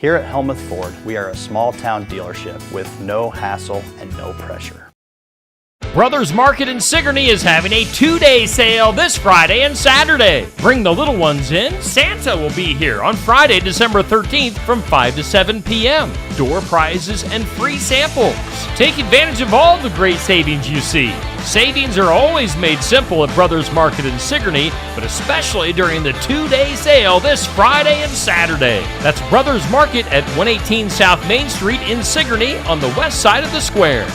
Here at Helmuth Ford, we are a small town dealership with no hassle and no pressure. Brothers Market in Sigourney is having a 2-day sale this Friday and Saturday. Bring the little ones in. Santa will be here on Friday, December 13th from 5 to 7 p.m. Door prizes and free samples. Take advantage of all the great savings you see. Savings are always made simple at Brothers Market in Sigourney, but especially during the 2-day sale this Friday and Saturday. That's Brothers Market at 118 South Main Street in Sigourney on the west side of the square.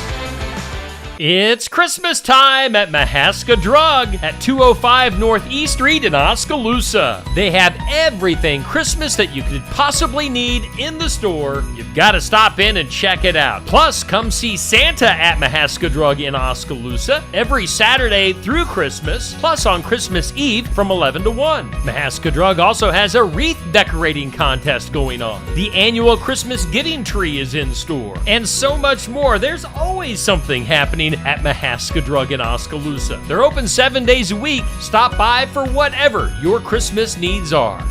It's Christmas time at Mahaska Drug at 205 North East Street in Oskaloosa. They have everything Christmas that you could possibly need in the store. You've got to stop in and check it out. Plus, come see Santa at Mahaska Drug in Oskaloosa every Saturday through Christmas, plus on Christmas Eve from 11 to 1. Mahaska Drug also has a wreath decorating contest going on. The annual Christmas giving tree is in store, and so much more. There's always something happening at Mahaska Drug in Oskaloosa. They're open 7 days a week. Stop by for whatever your Christmas needs are.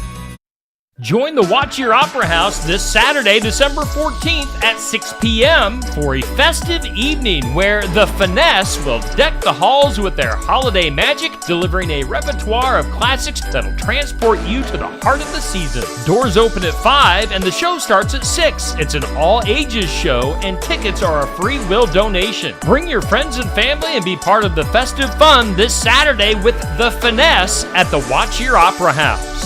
Join the Watch Your Opera House this Saturday, December 14th at 6 p.m. for a festive evening where the Finesse will deck the halls with their holiday magic, delivering a repertoire of classics that'll transport you to the heart of the season. Doors open at 5 and the show starts at 6. It's an all-ages show and tickets are a free will donation. Bring your friends and family and be part of the festive fun this Saturday with the Finesse at the Watch Your Opera House.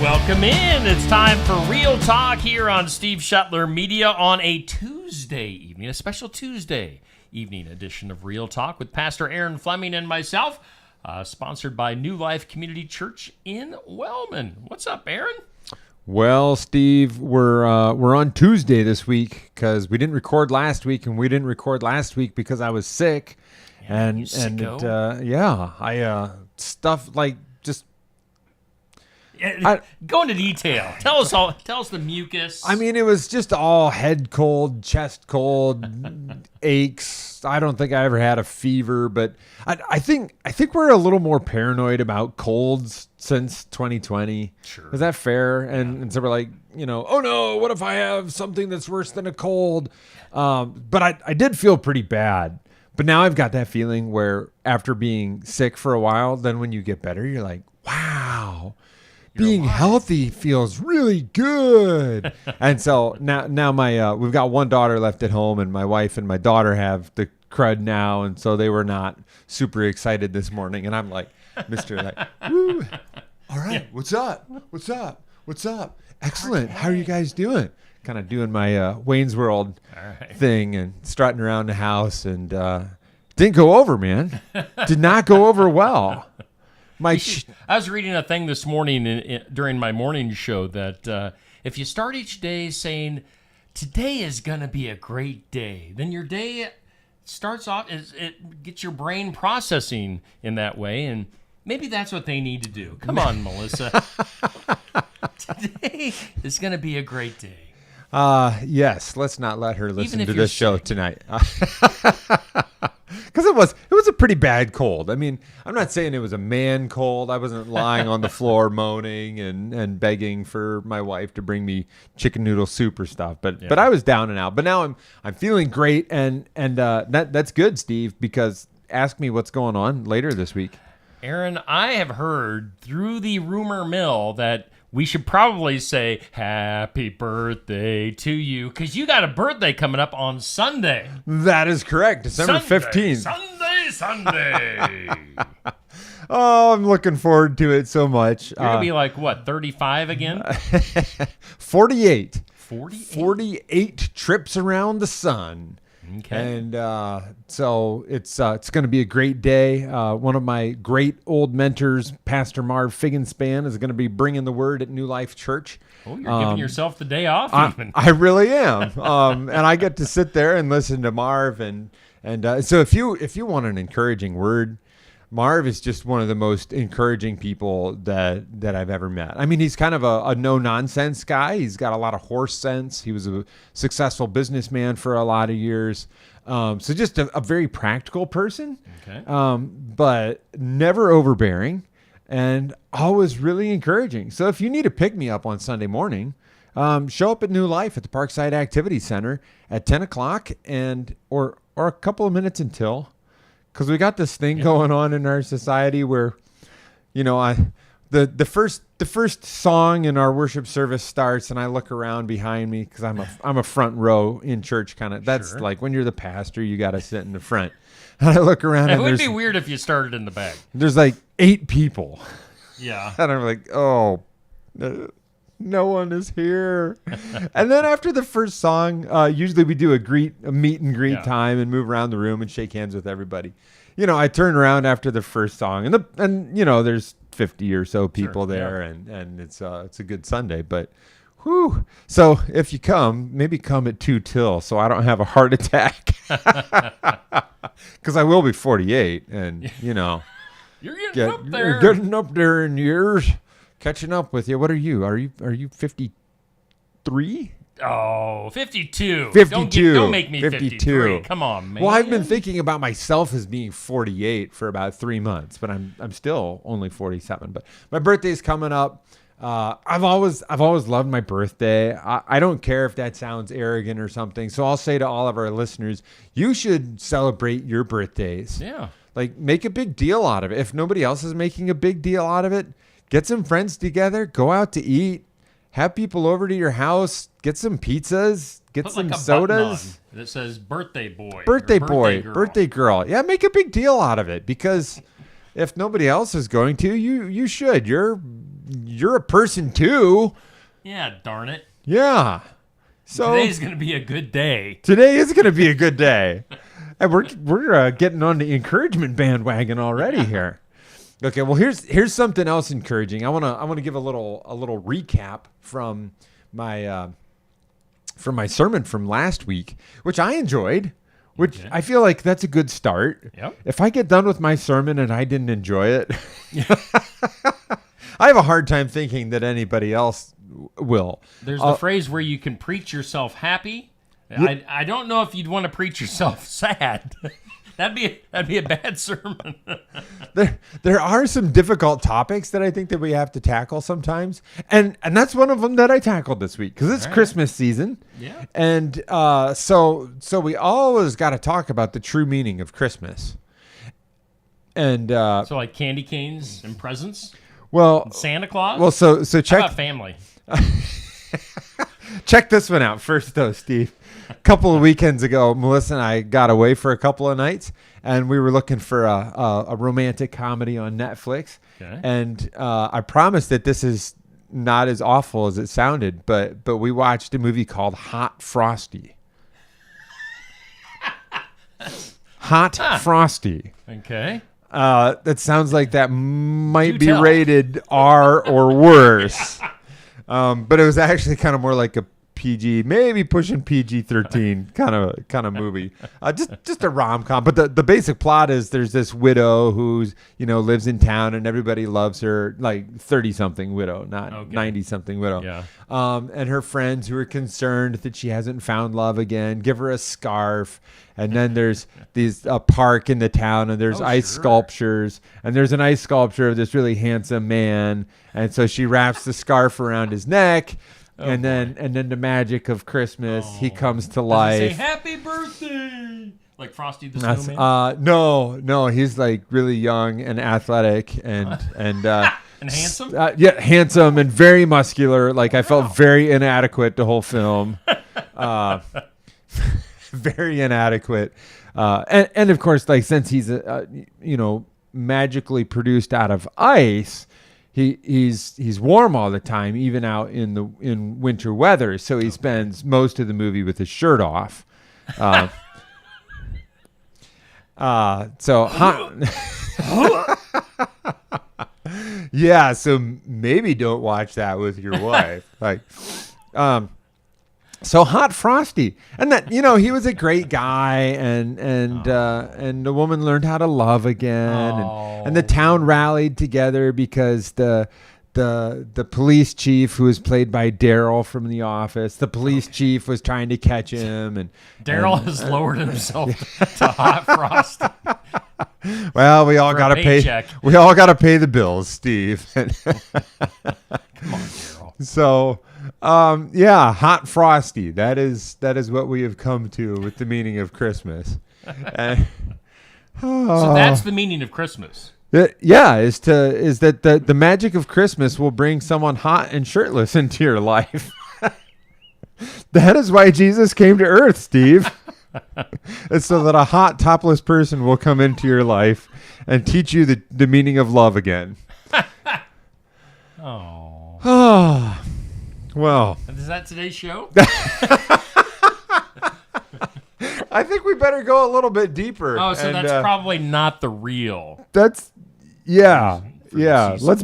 Welcome in. It's time for Real Talk here on Steve Shuttler Media on a Tuesday evening, a special Tuesday evening edition of Real Talk with Pastor Aaron Fleming and myself, sponsored by New Life Community Church in Wellman. What's up, Aaron? Well, Steve, we're on Tuesday this week because we didn't record last week, and we didn't record last week because I was sick, I stuff like just. Go into detail. Tell us the mucus. I mean, it was just all head cold, chest cold, aches. I don't think I ever had a fever, but I think we're a little more paranoid about colds since 2020. Sure. Is that fair? And so we're like, oh no, what if I have something that's worse than a cold? But I did feel pretty bad. But now I've got that feeling where after being sick for a while, then when you get better, you're like, wow. Being healthy feels really good. And so now my we've got one daughter left at home, and my wife and my daughter have the crud now, and so they were not super excited this morning. And I'm like, woo, all right, what's up? Excellent. How are you guys doing? Kind of doing my Wayne's World thing and strutting around the house, and didn't go over, man. Did not go over well. I was reading a thing this morning during my morning show that if you start each day saying, today is going to be a great day, then your day starts off, it gets your brain processing in that way, and maybe that's what they need to do. Come on, Melissa. Today is going to be a great day. Yes, let's not let her listen to this show tonight. Because it was a pretty bad cold. I mean, I'm not saying it was a man cold. I wasn't lying on the floor moaning and begging for my wife to bring me chicken noodle soup or stuff. But I was down and out. But now I'm feeling great, and that's good, Steve. Because ask me what's going on later this week. Aaron, I have heard through the rumor mill that we should probably say happy birthday to you because you got a birthday coming up on Sunday. That is correct. December 15th. Sunday. Oh, I'm looking forward to it so much. You're going to be like, what, 35 again? 48. 48? 48 trips around the sun. Okay. And so it's going to be a great day. One of my great old mentors, Pastor Marv Figgenspan, is going to be bringing the word at New Life Church. Oh, you're giving yourself the day off even. I really am. And I get to sit there and listen to Marv. And so if you want an encouraging word, Marv is just one of the most encouraging people that I've ever met. I mean, he's kind of a no-nonsense guy. He's got a lot of horse sense. He was a successful businessman for a lot of years. So just a very practical person, Okay. but never overbearing and always really encouraging. So if you need a pick-me-up on Sunday morning, show up at New Life at the Parkside Activity Center at 10 o'clock or a couple of minutes until. Because we got this thing going on in our society where, the first song in our worship service starts, and I look around behind me because I'm a front row in church kind of. That's like when you're the pastor, you got to sit in the front. And I look around, It and would be weird if you started in the back. there's like 8 people, Yeah. and I'm like, oh. No one is here. And then after the first song, usually we do a meet and greet time and move around the room and shake hands with everybody. I turn around after the first song and there's 50 or so people there and it's a good Sunday, but whew. So if you come, maybe come at 2 till so I don't have a heart attack. Cuz I will be 48 and You're getting up there. You're getting up there in years. Catching up with you. What are you? Are you 53? Oh, 52. 52. Don't make me 52. 53. Come on, man. Well, I've been thinking about myself as being 48 for about 3 months, but I'm still only 47. But my birthday's coming up. I've always loved my birthday. I don't care if that sounds arrogant or something. So I'll say to all of our listeners, you should celebrate your birthdays. Yeah. Like make a big deal out of it. If nobody else is making a big deal out of it, get some friends together, go out to eat, have people over to your house, get some pizzas, get Put some like a sodas. button on that says birthday boy. Birthday or boy, girl. birthday girl. Yeah, make a big deal out of it because if nobody else is going to, you should. You're a person too. Yeah, darn it. Yeah. So Today's going to be a good day. today is going to be a good day. And we're getting on the encouragement bandwagon already here. Okay, well here's something else encouraging. I want to give a little recap from my sermon from last week, which I enjoyed. Which I feel like that's a good start. Yep. If I get done with my sermon and I didn't enjoy it, I have a hard time thinking that anybody else will. There's the phrase where you can preach yourself happy. I don't know if you'd want to preach yourself sad. That'd be a bad sermon. There are some difficult topics that I think that we have to tackle sometimes, and that's one of them that I tackled this week because it's Christmas season. Yeah. And so we always got to talk about the true meaning of Christmas. And So like candy canes and presents, well, Santa Claus. well, so How check about family? check this one out first, though, Steve. A couple of weekends ago, Melissa and I got away for a couple of nights, and we were looking for a romantic comedy on Netflix. Okay. And I promise that this is not as awful as it sounded, but we watched a movie called Hot Frosty. Hot Frosty. Okay. That sounds like that might Do be tell. rated R or worse. But it was actually kind of more like a PG, maybe pushing PG-13 kind of movie. Just a rom-com. But the basic plot is there's this widow who's lives in town and everybody loves her, like 30-something widow, not 90-something widow. Yeah. And her friends who are concerned that she hasn't found love again give her a scarf. And then there's a park in the town, and there's ice sculptures, and there's an ice sculpture of this really handsome man, and so she wraps the scarf around his neck. And then the magic of Christmas, he comes to Does life. he say happy birthday like Frosty the Snowman? No, he's like really young and athletic and And handsome? yeah, handsome and very muscular. Like I felt very inadequate the whole film. Very inadequate. And of course, like since he's magically produced out of ice, he's warm all the time, even out in winter weather. So he spends most of the movie with his shirt off. So yeah, so maybe don't watch that with your wife. Like, So Hot Frosty, and that he was a great guy, and the woman learned how to love again, and the town rallied together because the police chief, who was played by Daryl from The Office, the police chief was trying to catch him, and Daryl has lowered himself to Hot Frosty. Well, we all got to pay. We all got to pay the bills, Steve. Come on, Daryl. So. Hot Frosty. That is what we have come to with the meaning of Christmas. So that's the meaning of Christmas. Is that the magic of Christmas will bring someone hot and shirtless into your life. That is why Jesus came to earth, Steve. It's so that a hot topless person will come into your life and teach you the meaning of love again. Oh. Well, is that today's show? I think we better go a little bit deeper. Oh, so that's probably not the real. Let's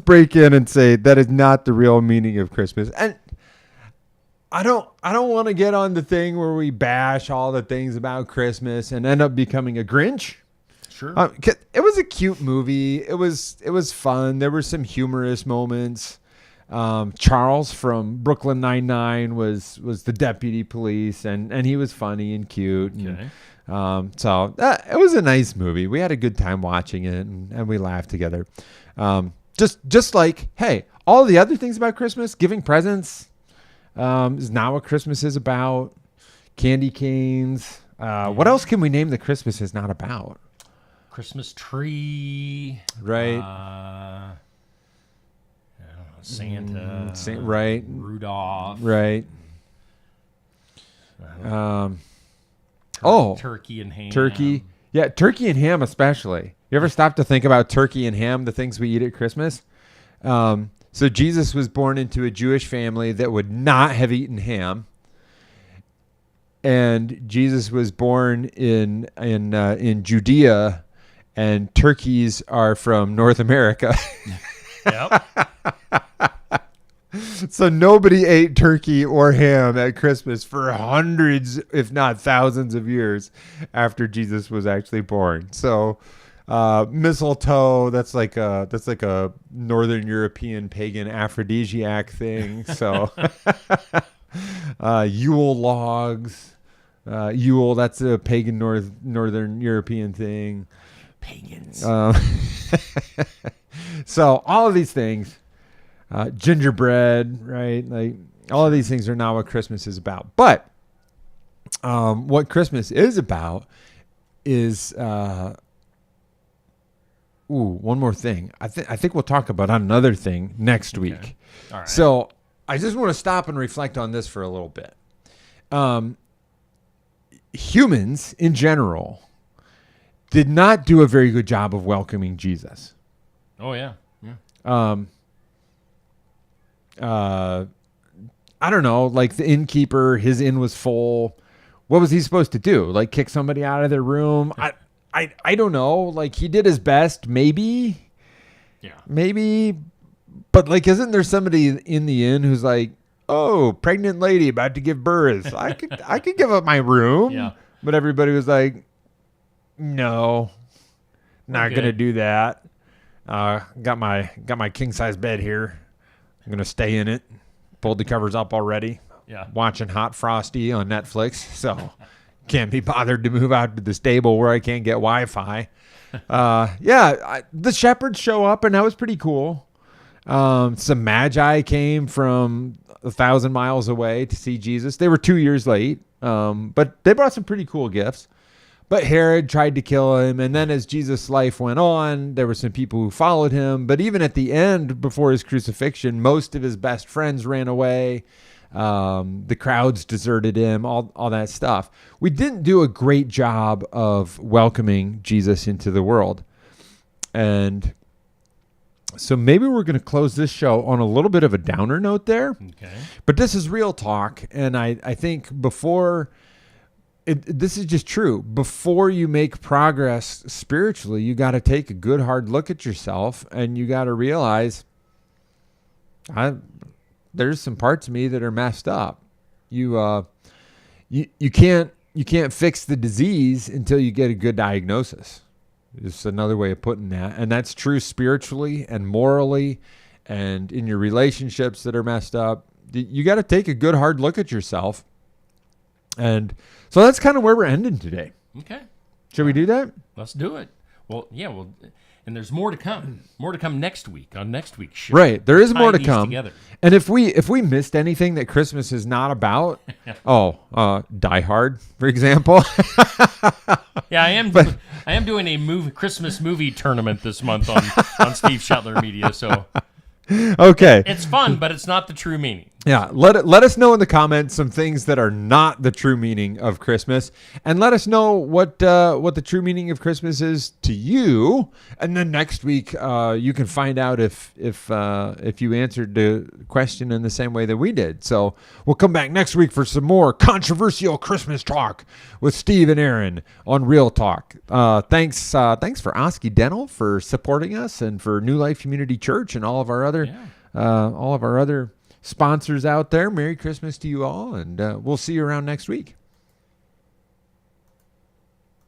break in and say that is not the real meaning of Christmas. And I don't want to get on the thing where we bash all the things about Christmas and end up becoming a Grinch. Sure. It was a cute movie. It was fun. There were some humorous moments. Charles from Brooklyn Nine-Nine was the deputy police, and he was funny and cute. Okay. So it was a nice movie. We had a good time watching it, and we laughed together. Just like, hey, all the other things about Christmas, giving presents, is not what Christmas is about. Candy canes. What else can we name that Christmas is not about? Christmas tree. Right. Santa, right? Rudolph, right? Turkey and ham. Turkey and ham especially. You ever stop to think about turkey and ham, the things we eat at Christmas? So Jesus was born into a Jewish family that would not have eaten ham, and Jesus was born in Judea, and turkeys are from North America. Yep. So nobody ate turkey or ham at Christmas for hundreds, if not thousands of years after Jesus was actually born. So mistletoe, that's like a Northern European pagan aphrodisiac thing. So Yule logs, Yule, that's a pagan Northern European thing. Pagans. So all of these things, gingerbread, right? Like all of these things are not what Christmas is about. But what Christmas is about is one more thing. I think we'll talk about another thing next week. All right. So I just want to stop and reflect on this for a little bit. Humans in general did not do a very good job of welcoming Jesus. Oh yeah. I don't know, like the innkeeper, his inn was full. What was he supposed to do? Like kick somebody out of their room? I don't know. Like he did his best, maybe. Yeah. Maybe. But like, isn't there somebody in the inn who's like, oh, pregnant lady about to give birth. I could give up my room. Yeah. But everybody was like, no, not gonna do that. Got my king size bed here. I'm gonna stay in it. Pulled the covers up already. Yeah. Watching Hot Frosty on Netflix. So can't be bothered to move out to the stable where I can't get Wi-Fi. The shepherds show up, and that was pretty cool. Some magi came from 1,000 miles away to see Jesus. They were 2 years late, but they brought some pretty cool gifts. But Herod tried to kill him, and then as Jesus' life went on, there were some people who followed him. But even at the end, before his crucifixion, most of his best friends ran away. The crowds deserted him, all that stuff. We didn't do a great job of welcoming Jesus into the world. And so maybe we're going to close this show on a little bit of a downer note there. Okay. But this is real talk, and I think before... this is just true. Before you make progress spiritually, you got to take a good hard look at yourself, and you got to realize there's some parts of me that are messed up. You can't fix the disease until you get a good diagnosis. It's another way of putting that. And that's true spiritually and morally and in your relationships that are messed up. You got to take a good hard look at yourself. And so that's kind of where we're ending today. Okay. Should we do that? Let's do it. Well, yeah, and there's more to come. More to come next week on next week's show. Right. There is more to These come. together. And if we missed anything that Christmas is not about, Die Hard, for example. Yeah, I am doing a Christmas movie tournament this month on Steve Shetler Media, so Okay. it's fun, but it's not the true meaning. Yeah, let us know in the comments some things that are not the true meaning of Christmas, and let us know what the true meaning of Christmas is to you. And then next week, you can find out if you answered the question in the same way that we did. So we'll come back next week for some more controversial Christmas talk with Steve and Aaron on Real Talk. Thanks for Oski Dental for supporting us, and for New Life Community Church and all of our other sponsors out there. Merry Christmas to you all, and we'll see you around next week.